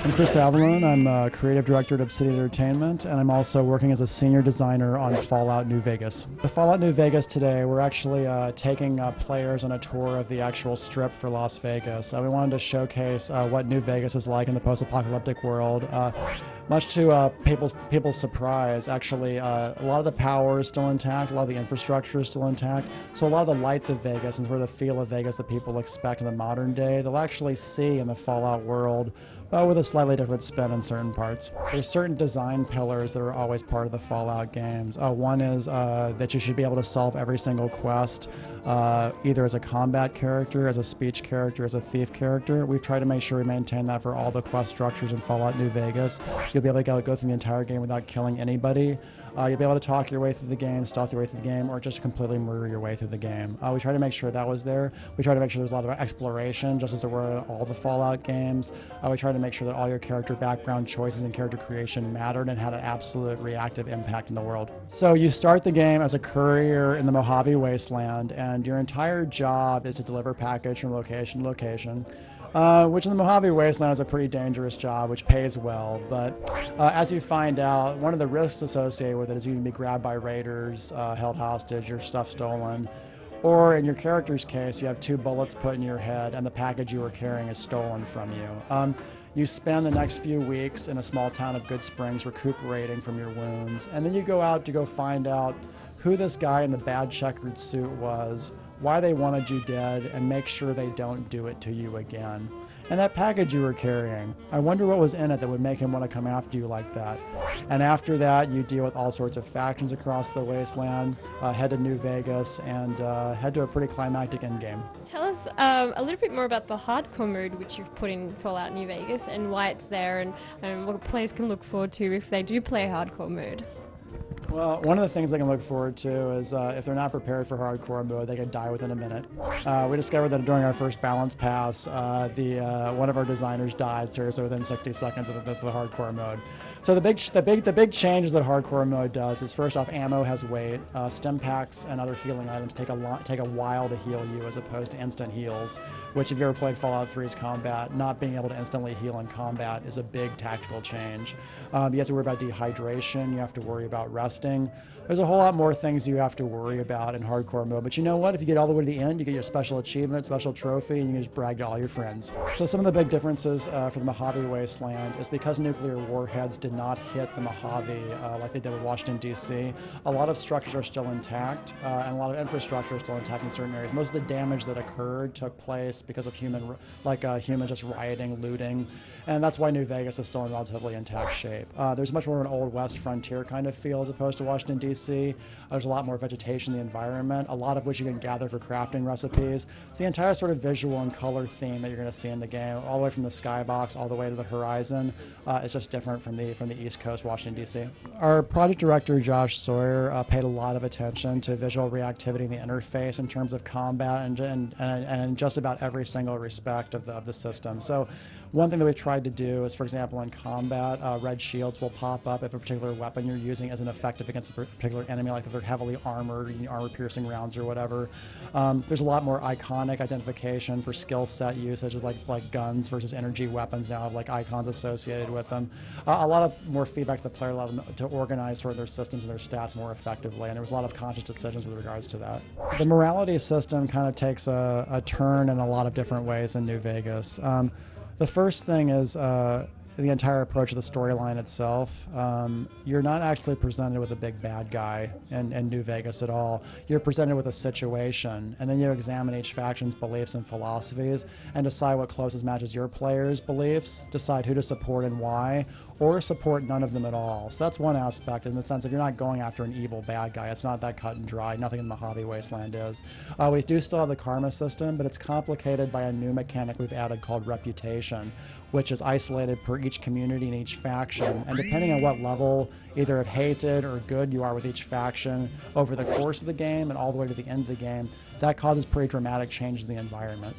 I'm Chris Avellone. I'm a creative director at Obsidian Entertainment, and I'm also working as a senior designer on Fallout New Vegas. With Fallout New Vegas today, we're actually taking players on a tour of the actual strip for Las Vegas. We wanted to showcase what New Vegas is like in the post-apocalyptic world. Much to people's surprise, actually, a lot of the power is still intact, a lot of the infrastructure is still intact. So a lot of the lights of Vegas and sort of the feel of Vegas that people expect in the modern day, they'll actually see in the Fallout world, with a slightly different spin in certain parts. There's certain design pillars that are always part of the Fallout games. One is that you should be able to solve every single quest, either as a combat character, as a speech character, as a thief character. We've tried to make sure we maintain that for all the quest structures in Fallout New Vegas. You'll be able to go through the entire game without killing anybody. You'll be able to talk your way through the game, stealth your way through the game, or just completely murder your way through the game. We try to make sure that was there. We try to make sure there's a lot of exploration, just as there were in all the Fallout games. We try to make sure that all your character background choices and character creation mattered and had an absolute reactive impact in the world. So you start the game as a courier in the Mojave Wasteland, and your entire job is to deliver package from location to location. Which in the Mojave Wasteland is a pretty dangerous job, which pays well. But as you find out, one of the risks associated with it is you can be grabbed by raiders, held hostage, your stuff stolen. Or in your character's case, you have 2 bullets put in your head and the package you were carrying is stolen from you. You spend the next few weeks in a small town of Good Springs recuperating from your wounds. And then you go out to go find out who this guy in the bad checkered suit was, why they wanted you dead, and make sure they don't do it to you again. And that package you were carrying, I wonder what was in it that would make him want to come after you like that. And after that, you deal with all sorts of factions across the wasteland, head to New Vegas, and head to a pretty climactic endgame. Tell us a little bit more about the hardcore mode which you've put in Fallout New Vegas and why it's there, and what players can look forward to if they do play hardcore mode. Well, one of the things they can look forward to is if they're not prepared for hardcore mode, they could die within a minute. We discovered that during our first balance pass, one of our designers died seriously within 60 seconds of the hardcore mode. So the big changes that hardcore mode does is, first off, ammo has weight. Stim packs and other healing items take a while to heal you, as opposed to instant heals, which, if you ever played Fallout 3's combat, not being able to instantly heal in combat is a big tactical change. You have to worry about dehydration. You have to worry about resting. There's a whole lot more things you have to worry about in hardcore mode, but you know what? If you get all the way to the end, you get your special achievement, special trophy, and you can just brag to all your friends. So some of the big differences for the Mojave Wasteland is because nuclear warheads did not hit the Mojave like they did with Washington, D.C., a lot of structures are still intact, and a lot of infrastructure is still intact in certain areas. Most of the damage that occurred took place because of humans just rioting, looting, and that's why New Vegas is still in relatively intact shape. There's much more of an Old West frontier kind of feel as opposed to Washington, D.C. There's a lot more vegetation in the environment, a lot of which you can gather for crafting recipes. So the entire sort of visual and color theme that you're going to see in the game, all the way from the skybox all the way to the horizon, is just different from the East Coast, Washington, D.C. Our project director, Josh Sawyer, paid a lot of attention to visual reactivity in the interface in terms of combat and in just about every single respect of the system. So one thing that we've tried to do is, for example, in combat, red shields will pop up if a particular weapon you're using isn't effective against a particular enemy, like if they're heavily armored, armor-piercing rounds or whatever. There's a lot more iconic identification for skill set usages, like guns versus energy weapons now have like icons associated with them. A lot of more feedback to the player, allowed them to organize sort of their systems and their stats more effectively, and there was a lot of conscious decisions with regards to that. The morality system kind of takes a turn in a lot of different ways in New Vegas. The first thing is the entire approach of the storyline itself. You're not actually presented with a big bad guy in New Vegas at all. You're presented with a situation, and then you examine each faction's beliefs and philosophies and decide what closest matches your players' beliefs, decide who to support and why, or support none of them at all. So that's one aspect, in the sense that you're not going after an evil bad guy. It's not that cut and dry. Nothing in the Mojave Wasteland is. We do still have the karma system, but it's complicated by a new mechanic we've added called reputation, which is isolated per each community and each faction. And depending on what level, either of hated or good you are with each faction over the course of the game and all the way to the end of the game, that causes pretty dramatic changes in the environment.